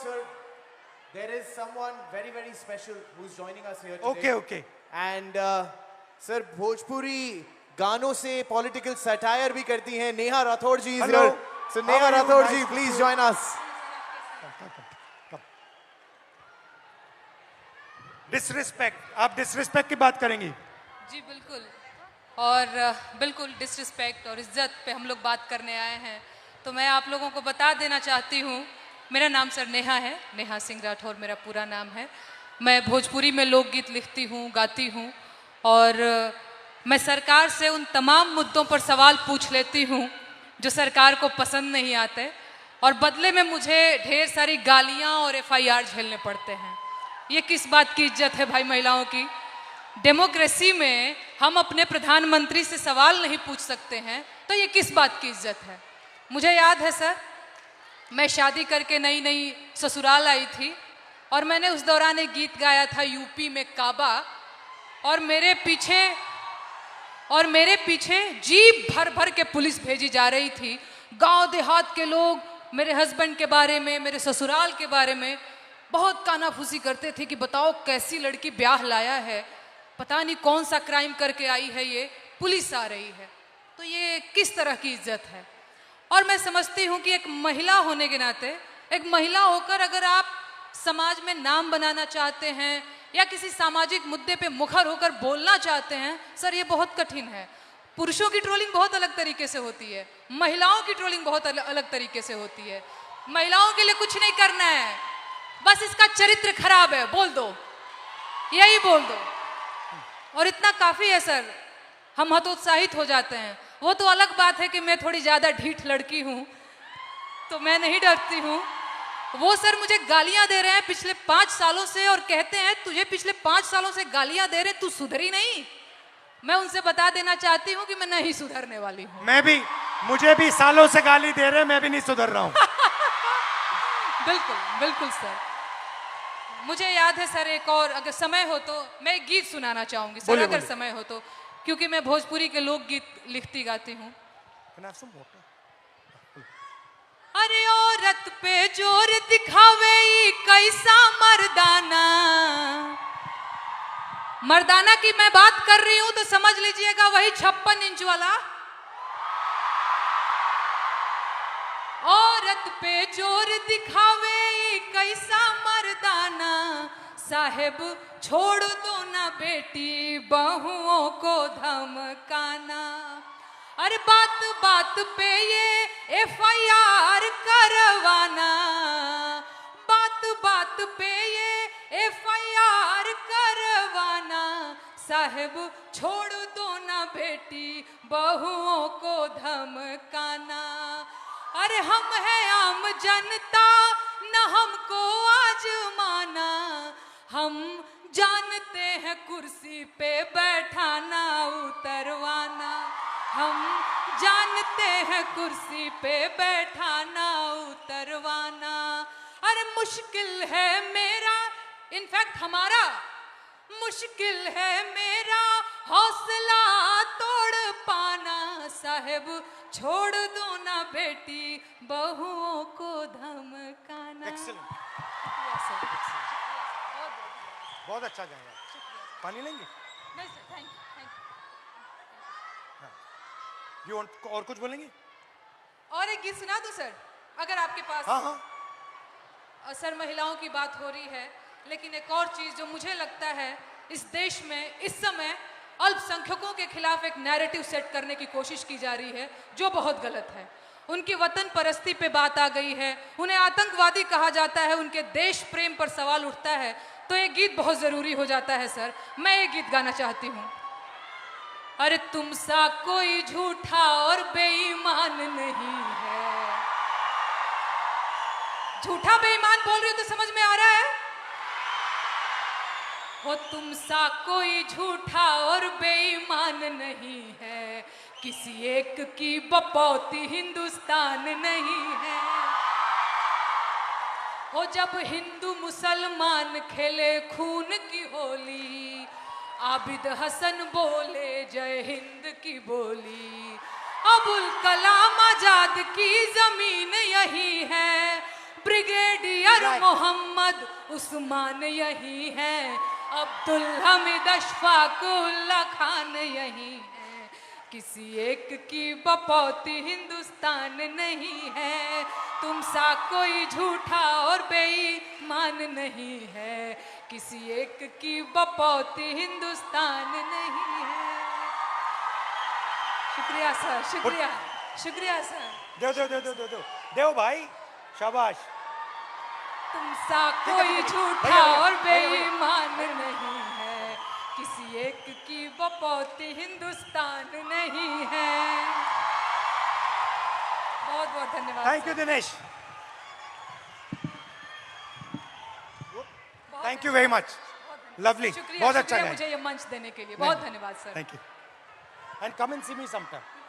sir, there is someone very, very special who's joining us here today. Okay, okay. And sir, Bhojpuri गानों से political satire भी करती हैं. Neha Rathod ji is Hello. here. So How Neha are you? Rathod Nice ji, to please see join us. Disrespect, आप disrespect की बात करेंगी? जी बिल्कुल, और बिल्कुल डिसरिस्पेक्ट और इज्जत पे हम लोग बात करने आए हैं. तो मैं आप लोगों को बता देना चाहती हूँ, मेरा नाम सर नेहा है, नेहा सिंह राठौर मेरा पूरा नाम है. मैं भोजपुरी में लोकगीत लिखती हूँ, गाती हूँ, और मैं सरकार से उन तमाम मुद्दों पर सवाल पूछ लेती हूँ जो सरकार को पसंद नहीं आते, और बदले में मुझे ढेर सारी गालियाँ और FIR झेलने पड़ते हैं. ये किस बात की इज्जत है भाई महिलाओं की? डेमोक्रेसी में हम अपने प्रधानमंत्री से सवाल नहीं पूछ सकते हैं, तो ये किस बात की इज्जत है? मुझे याद है सर, मैं शादी करके नई नई ससुराल आई थी, और मैंने उस दौरान एक गीत गाया था यूपी में काबा, और मेरे पीछे जीप भर भर के पुलिस भेजी जा रही थी. गांव देहात के लोग मेरे हस्बैंड के बारे में, मेरे ससुराल के बारे में बहुत कानाफूसी करते थे कि बताओ कैसी लड़की ब्याह लाया है, पता नहीं कौन सा क्राइम करके आई है, ये पुलिस आ रही है. तो ये किस तरह की इज्जत है? और मैं समझती हूँ कि एक महिला होने के नाते, एक महिला होकर अगर आप समाज में नाम बनाना चाहते हैं या किसी सामाजिक मुद्दे पे मुखर होकर बोलना चाहते हैं, सर ये बहुत कठिन है. पुरुषों की ट्रोलिंग बहुत अलग तरीके से होती है, महिलाओं की ट्रोलिंग बहुत अलग तरीके से होती है. महिलाओं के लिए कुछ नहीं करना है, बस इसका चरित्र खराब है बोल दो, यही बोल दो, और इतना काफी है सर. हम हतोत्साहित हो जाते हैं. वो तो अलग बात है कि मैं थोड़ी ज्यादा ढीठ लड़की हूं, तो मैं नहीं डरती हूं. वो सर मुझे गालियां दे रहे हैं पिछले 5 सालों से, और कहते हैं तुझे पिछले 5 सालों से गालियां दे रहे, तू सुधरी नहीं. मैं उनसे बता देना चाहती हूं कि मैं नहीं सुधरने वाली हूं. मैं भी, मुझे भी सालों से गाली दे रहे, मैं भी नहीं सुधर रहा हूं. बिल्कुल बिल्कुल सर. मुझे याद है सर, एक और अगर समय हो तो मैं एक गीत सुनाना चाहूंगी सर, बोलिए, अगर बोलिए. समय हो तो, क्योंकि मैं भोजपुरी के लोकगीत लिखती गाती हूँ. अरे औरत पे जोर दिखावे ई कैसा मर्दाना. मर्दाना की मैं बात कर रही हूं तो समझ लीजिएगा वही 56 इंच वाला. औरत पे जोर दिखावे ई कैसा मर्दाना, साहेब छोड़ दो ना बेटी बहुओं को धमकाना. अरे बात बात पे ये FIR करवाना, बात बात पे ये FIR करवाना, साहेब छोड़ दो ना बेटी बहुओं को धमकाना. अरे हम हैं आम जनता, न हमको आजमाना, हम जानते हैं कुर्सी पे बैठाना उतरवाना, हम जानते हैं कुर्सी पे बैठाना उतरवाना. अरे मुश्किल है मेरा, इनफैक्ट हमारा मुश्किल है मेरा हौसला तोड़ पाना, साहेब छोड़ दो ना बेटी बहुओं को धमकाना. Excellent. बहुत अच्छा गाया. पानी लेंगे? नहीं sir, thank you. You want, और कुछ बोलेंगे? और एक गीत सुना दूं सर, अगर आपके पास? हाँ हाँ. सर महिलाओं की बात हो रही है, लेकिन एक और चीज जो मुझे लगता है इस देश में इस समय अल्पसंख्यकों के खिलाफ एक नैरेटिव सेट करने की कोशिश की जा रही है, जो बहुत गलत है. उनकी वतन परस्ती पे बात आ गई है, उन्हें आतंकवादी कहा जाता है, उनके देश प्रेम पर सवाल उठता है, तो एक गीत बहुत जरूरी हो जाता है सर. मैं एक गीत गाना चाहती हूँ. अरे तुम सा कोई झूठा और बेईमान नहीं है. झूठा बेईमान बोल रही हो तो समझ में आ रहा है? हो तुम सा कोई झूठा और बेईमान नहीं है, किसी एक की बपौती हिंदुस्तान नहीं है. हो जब हिंदू मुसलमान खेले खून की होली, आबिद हसन बोले जय हिंद की बोली. अबुल कलाम आजाद की जमीन यही है, ब्रिगेडियर उमर मोहम्मद उस्मान यही है, अब्दुल हमीद अशफाक उल्ला खान यही है। किसी एक की बपौती हिंदुस्तान नहीं है, तुम सा कोई झूठा और बेईमान नहीं है। किसी एक की बपौती हिंदुस्तान नहीं है। शुक्रिया सर, शुक्रिया, शुक्रिया सर। देव भाई, शाबाश। तुम सा कोई झूठा और बेईमान नहीं है, किसी एक की बपौती हिंदुस्तान नहीं है। बहुत बहुत धन्यवाद। Thank you Dinesh, thank you very much, lovely, बहुत अच्छा शुक्रिया गाया। मुझे ये मंच देने के लिए, बहुत धन्यवाद sir. Thank you, and come and see me sometime.